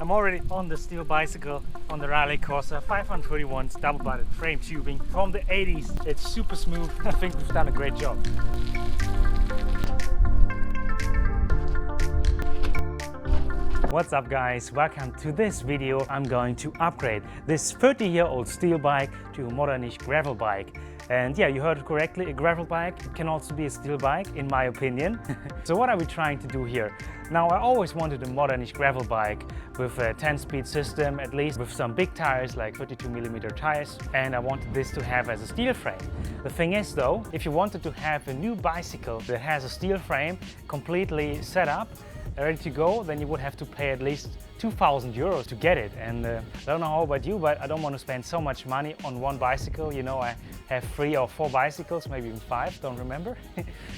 I'm already on the steel bicycle on the Raleigh Corsa 531 double-butted frame tubing from the 80s. It's super smooth. I think we've done a great job. What's up guys, welcome to this video. I'm going to upgrade this 30-year-old steel bike to a modernish gravel bike. And yeah, you heard it correctly, a gravel bike. It can also be a steel bike, in my opinion. So what are we trying to do here? Now, I always wanted a modernish gravel bike with a 10-speed system, at least with some big tires, like 32mm tires. And I wanted this to have as a steel frame. The thing is though, if you wanted to have a new bicycle that has a steel frame completely set up, ready to go, then you would have to pay at least 2,000 euros to get it. And I don't know how about you, but I don't want to spend so much money on one bicycle. You know, I have 3 or 4 bicycles, maybe even 5, don't remember.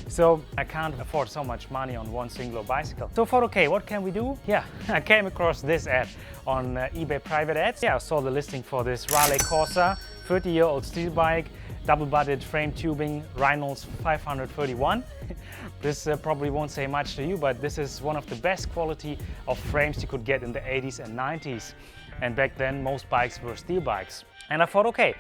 So I can't afford so much money on one single bicycle. So I thought, okay, what can we do? Yeah, I came across this ad on eBay private ads. Yeah, I saw the listing for this Raleigh Corsa 30-year-old steel bike, double-butted frame tubing, Reynolds 531. This probably won't say much to you, but this is one of the best quality of frames you could get in the 80s and 90s. And back then, most bikes were steel bikes. And I thought, okay,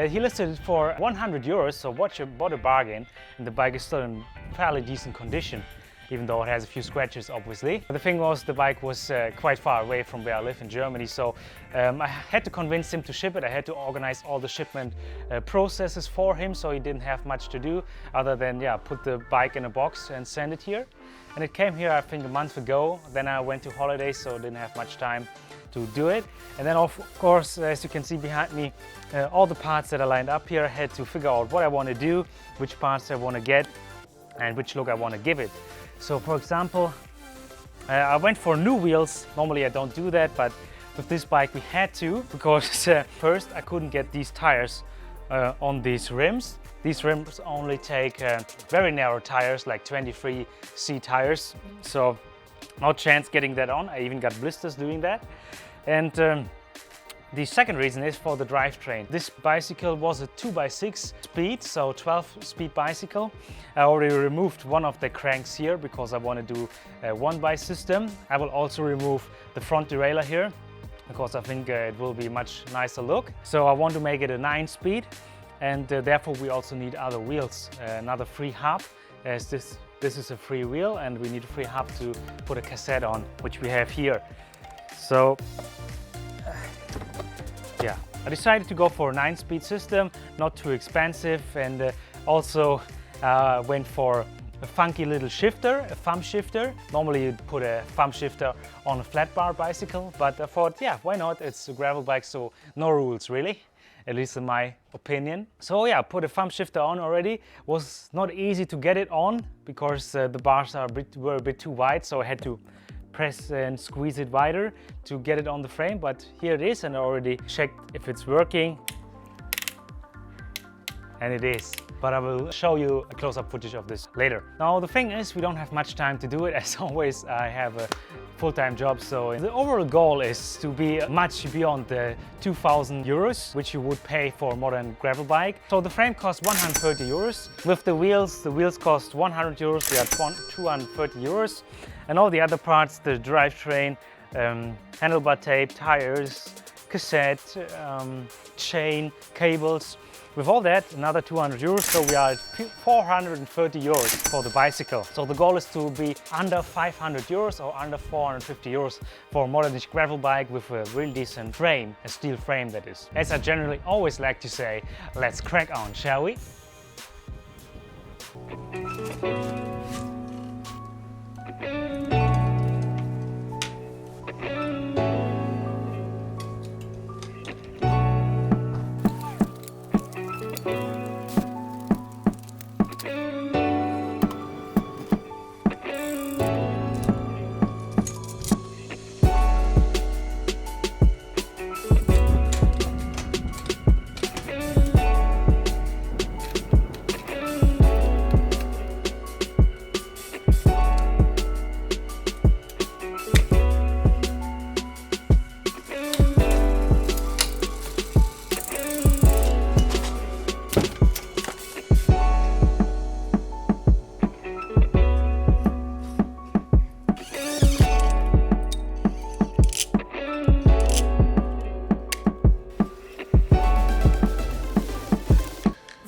he listed it for 100 euros, so what a bargain. And the bike is still in fairly decent condition, even though it has a few scratches, obviously. The thing was, the bike was quite far away from where I live in Germany, so I had to convince him to ship it. I had to organize all the shipment processes for him, so he didn't have much to do other than, yeah, put the bike in a box and send it here. And it came here, I think, a month ago. Then I went to holidays, so didn't have much time to do it. And then, of course, as you can see behind me, all the parts that are lined up here, I had to figure out what I want to do, which parts I want to get, and which look I want to give it. So for example, I went for new wheels. Normally I don't do that, but with this bike we had to, because first I couldn't get these tires on these rims. These rims only take very narrow tires, like 23C tires. So no chance getting that on. I even got blisters doing that. And the second reason is for the drivetrain. This bicycle was a 2x6 speed, so 12-speed bicycle. I already removed one of the cranks here because I want to do a 1x system. I will also remove the front derailleur here because I think it will be much nicer look. So I want to make it a 9-speed, and therefore we also need other wheels, another free hub, as this is a free wheel, and we need a free hub to put a cassette on, which we have here. So yeah, I decided to go for a 9-speed system, not too expensive, and also went for a funky little shifter, a thumb shifter. Normally you'd put a thumb shifter on a flat bar bicycle, but I thought, yeah, why not? It's a gravel bike, so no rules really, at least in my opinion. So yeah, put a thumb shifter on already. Was not easy to get it on because the bars were a bit too wide, so I had to press and squeeze it wider to get it on the frame, but here it is, and I already checked if it's working, and it is. But I will show you a close-up footage of this later. Now the thing is, we don't have much time to do it. As always, I have a full-time job, so the overall goal is to be much beyond the 2,000 euros, which you would pay for a modern gravel bike. So the frame costs 130 euros. With the wheels cost 100 euros. We are 230 euros. And all the other parts, the drivetrain, handlebar tape, tires, cassette, chain, cables. With all that, another 200 euros, so we are at 430 euros for the bicycle. So the goal is to be under 500 euros or under 450 euros for a modernish gravel bike with a really decent frame, a steel frame that is. As I generally always like to say, let's crack on, shall we?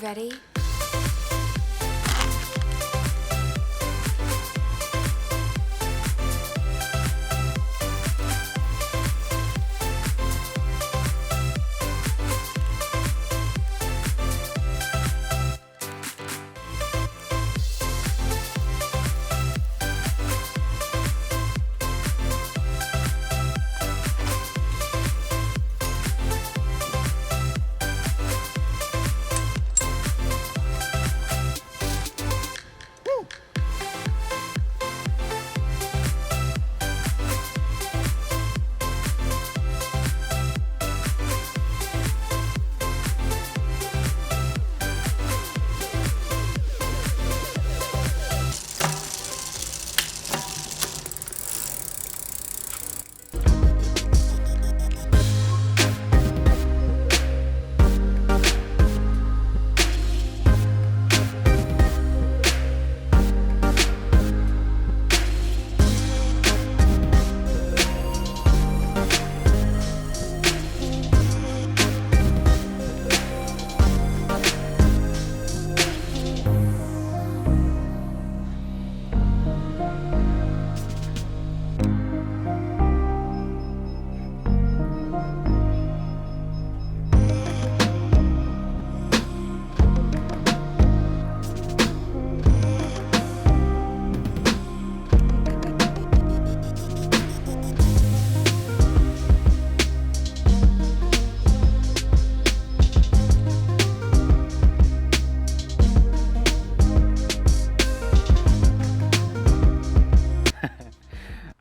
Ready?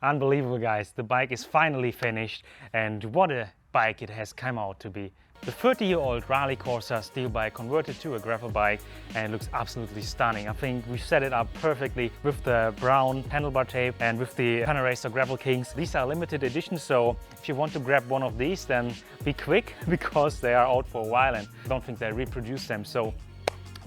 Unbelievable, guys. The bike is finally finished, and what a bike it has come out to be. The 30-year-old Raleigh Corsa steel bike converted to a gravel bike, and it looks absolutely stunning. I think we set it up perfectly with the brown handlebar tape and with the Panaracer Gravel Kings. These are limited editions, so if you want to grab one of these, then be quick because they are out for a while and I don't think they reproduce them.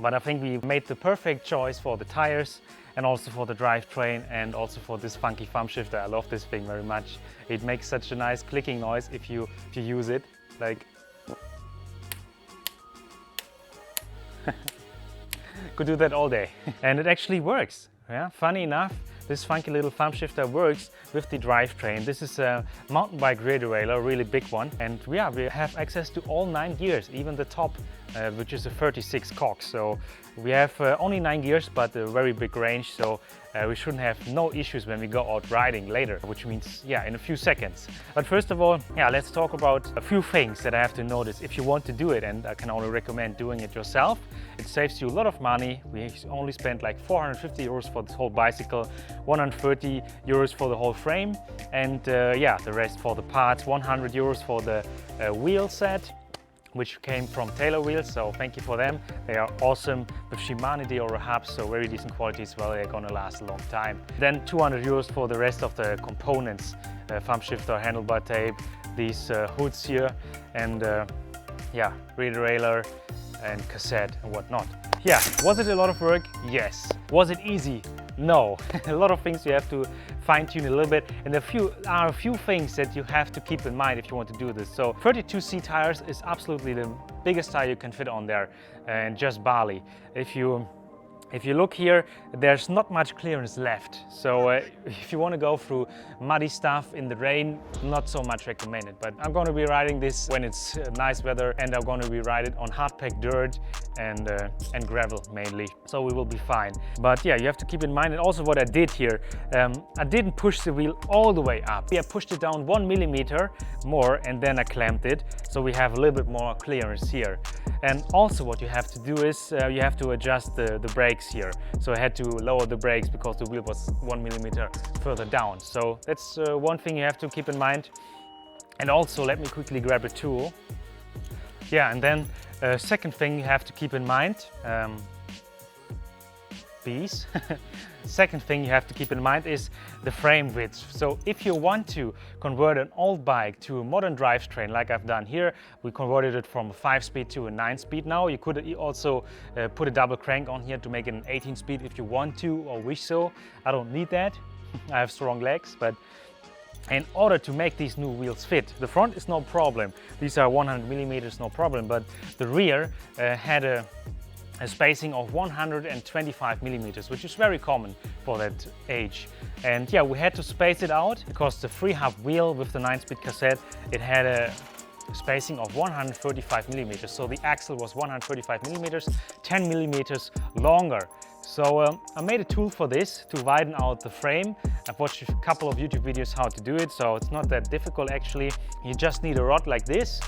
But I think we made the perfect choice for the tires and also for the drivetrain and also for this funky thumb shifter. I love this thing very much. It makes such a nice clicking noise if you use it. Like, could do that all day. And it actually works. Yeah, funny enough, this funky little thumb shifter works with the drivetrain. This is a mountain bike rear derailleur, a really big one. And yeah, we have access to all 9 gears, even the top, which is a 36 cox. So we have only 9 gears, but a very big range. So we shouldn't have no issues when we go out riding later, which means, yeah, in a few seconds. But first of all, yeah, let's talk about a few things that I have to notice if you want to do it, and I can only recommend doing it yourself. It saves you a lot of money. We only spent like 450 euros for this whole bicycle, 130 euros for the whole frame, and yeah, the rest for the parts, 100 euros for the wheel set, which came from Taylor Wheels, so thank you for them. They are awesome with Shimano Deore hubs, so very decent quality as well. They're gonna last a long time. Then 200 euros for the rest of the components, thumb shifter, handlebar tape, these hoods here, and yeah, rear derailleur and cassette and whatnot. Yeah, was it a lot of work? Yes. Was it easy? No. A lot of things you have to fine-tune a little bit, and there are a few things that you have to keep in mind if you want to do this. So 32C tires is absolutely the biggest tire you can fit on there, and just barley. If you look here, there's not much clearance left. So if you want to go through muddy stuff in the rain, not so much recommended. But I'm going to be riding this when it's nice weather, and I'm going to be riding it on hard-packed dirt and gravel mainly. So we will be fine. But yeah, you have to keep in mind, and also what I did here, I didn't push the wheel all the way up. I pushed it down 1 millimeter more, and then I clamped it. So we have a little bit more clearance here. And also what you have to do is you have to adjust the brakes here. So I had to lower the brakes because the wheel was 1 millimeter further down. So that's one thing you have to keep in mind. And also, let me quickly grab a tool. Yeah, and then second thing you have to keep in mind, bees. Second thing you have to keep in mind is the frame width. So if you want to convert an old bike to a modern drivetrain like I've done here, we converted it from a 5-speed to a 9-speed now. You could also put a double crank on here to make it an 18-speed if you want to or wish so. I don't need that. I have strong legs, but in order to make these new wheels fit, the front is no problem. These are 100 millimeters, no problem, but the rear had a a spacing of 125 millimeters, which is very common for that age. And yeah, we had to space it out because the free-hub wheel with the 9-speed cassette, it had a spacing of 135 millimeters. So the axle was 135 millimeters, 10 millimeters longer. So I made a tool for this to widen out the frame. I've watched a couple of YouTube videos how to do it, so it's not that difficult actually. You just need a rod like this,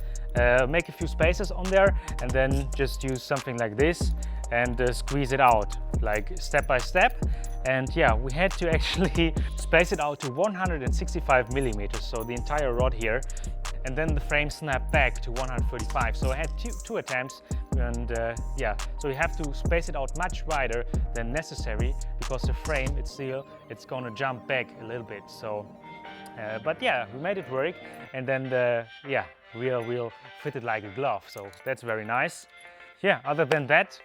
make a few spaces on there, and then just use something like this and squeeze it out, like step by step. And yeah, we had to actually space it out to 165 millimeters, so the entire rod here. And then the frame snapped back to 135. So I had two attempts, and yeah, so you have to space it out much wider than necessary because the frame, it's gonna jump back a little bit. So, but yeah, we made it work, and then the wheel fitted like a glove. So that's very nice. Yeah, other than that,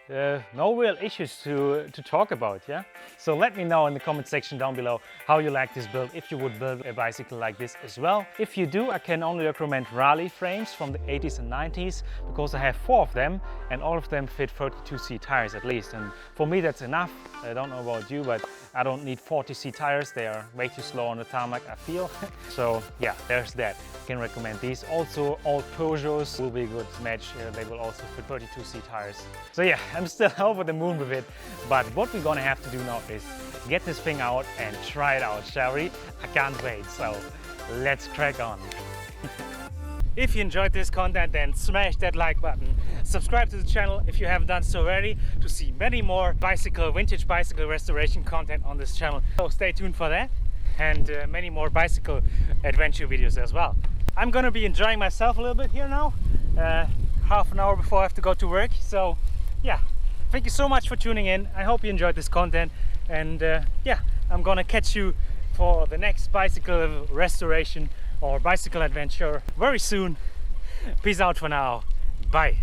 no real issues to talk about, yeah? So let me know in the comment section down below how you like this build, if you would build a bicycle like this as well. If you do, I can only recommend Raleigh frames from the 80s and 90s, because I have 4 of them, and all of them fit 32C tires at least. And for me, that's enough. I don't know about you, but I don't need 40C tires. They are way too slow on the tarmac, I feel. So yeah, there's that. I can recommend these. Also, old Peugeots will be a good match. They will also fit 32C tires. So yeah, I'm still over the moon with it, but what we're gonna have to do now is get this thing out and try it out, shall we? I can't wait, so let's crack on. If you enjoyed this content, then smash that like button. Subscribe to the channel if you haven't done so already to see many more vintage bicycle restoration content on this channel. So stay tuned for that, and many more bicycle adventure videos as well. I'm gonna be enjoying myself a little bit here now. Half an hour before I have to go to work. So yeah, thank you so much for tuning in. I hope you enjoyed this content, and yeah, I'm gonna catch you for the next bicycle restoration or bicycle adventure very soon. Peace out for now. Bye.